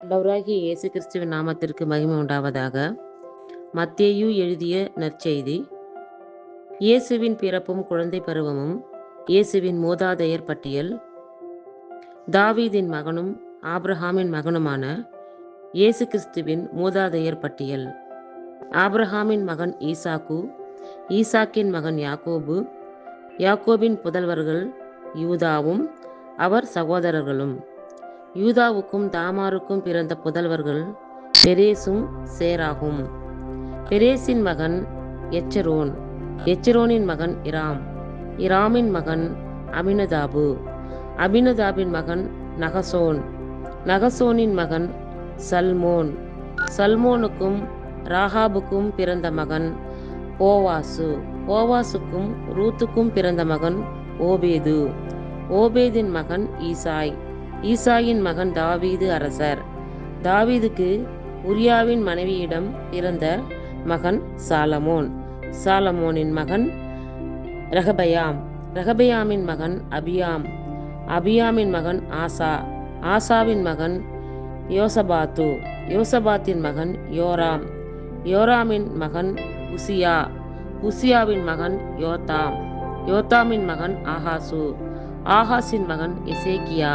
ஆண்டவராகிய இயேசு கிறிஸ்துவின் நாமத்திற்கு மகிமை உண்டாவதாக. மத்தேயு எழுதிய நற்செய்தி. இயேசுவின் பிறப்பும் குழந்தை பருவமும், இயேசுவின் மூதாதையர் பட்டியல். தாவீதின் மகனும் ஆபிரகாமின் மகனுமான இயேசு கிறிஸ்துவின் மூதாதையர் பட்டியல். ஆபிரகாமின் மகன் ஈசாக்கு, ஈசாக்கின் மகன் யாக்கோபு, யாக்கோபின் புதல்வர்கள் யூதாவும் அவர் சகோதரர்களும். யூதாவுக்கும் தாமாருக்கும் பிறந்த புதல்வர்கள் பெரேசும் சேராகும். பெரேசின் மகன் எச்சரோன், எச்சரோனின் மகன் இராம், இராமின் மகன் அமினதாபு, அமினதாபின் மகன் நகசோன், நகசோனின் மகன் சல்மோன், சல்மோனுக்கும் ராகாபுக்கும் பிறந்த மகன் போவாசு, போவாசுக்கும் ரூத்துக்கும் பிறந்த மகன் ஓபேது, ஓபேதின் மகன் ஈசாய், ஈசாயின் மகன் தாவீது அரசர். தாவீதுக்கு உரியாவின் மனைவியிடம் பிறந்த மகன் சாலமோன், சாலமோனின் மகன் ரெகபயாம், ரெகபயாமின் மகன் அபியாம், அபியாமின் மகன் ஆசா, ஆசாவின் மகன் யோசபாத்து, யோசபாத்தின் மகன் யோராம், யோராமின் மகன் உசியா, உசியாவின் மகன் யோத்தாம், யோத்தாமின் மகன் ஆகாசு, ஆகாசின் மகன் எசேக்கியா,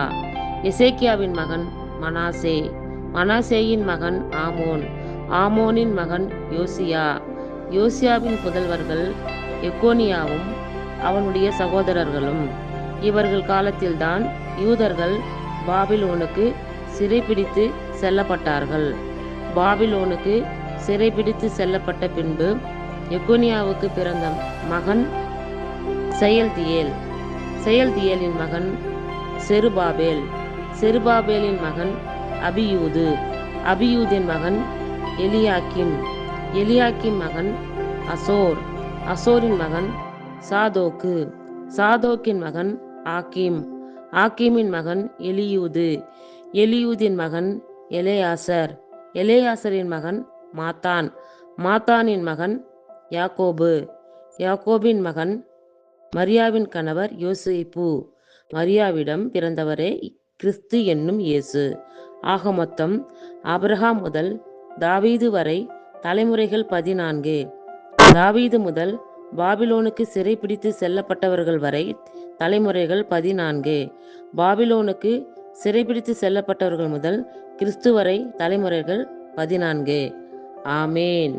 எசேக்கியாவின் மகன் மனாசே, மனாசேயின் மகன் ஆமோன், ஆமோனின் மகன் யோசியா, யோசியாவின் புதல்வர்கள் எக்கோனியாவும் அவனுடைய சகோதரர்களும். இவர்கள் காலத்தில்தான் யூதர்கள் பாபிலோனுக்கு சிறைபிடித்து செல்லப்பட்டார்கள். பாபிலோனுக்கு சிறைபிடித்து செல்லப்பட்ட பின்பு எக்கோனியாவுக்கு பிறந்த மகன் செயல்தியேல், செயல்தியேலின் மகன் செருபாபேல், செருபாபேலின் மகன் அபியூது, அபியூதின் மகன் எலியாக்கிம், எலியாக்கிம் மகன் அசோர், அசோரின் மகன் சாதோக்கு, சாதோக்கின் மகன் ஆக்கிம், ஆக்கிமின் மகன் எலியூது, எலியூதின் மகன் எலேயாசர், எலேயாசரின் மகன் மாத்தான், மாத்தானின் மகன் யாக்கோபு, யாக்கோபின் மகன் மரியாவின் கணவர் யோசேப்பு, மரியாவிடம் பிறந்தவரே கிறிஸ்து என்னும் இயேசு. ஆக மொத்தம் ஆபிரகாம் முதல் தாவீது வரை தலைமுறைகள் 14. தாவீது முதல் பாபிலோனுக்கு சிறைபிடித்து செல்லப்பட்டவர்கள் வரை தலைமுறைகள் 14. பாபிலோனுக்கு சிறைபிடித்து செல்லப்பட்டவர்கள் முதல் கிறிஸ்து வரை தலைமுறைகள் 14. ஆமேன்.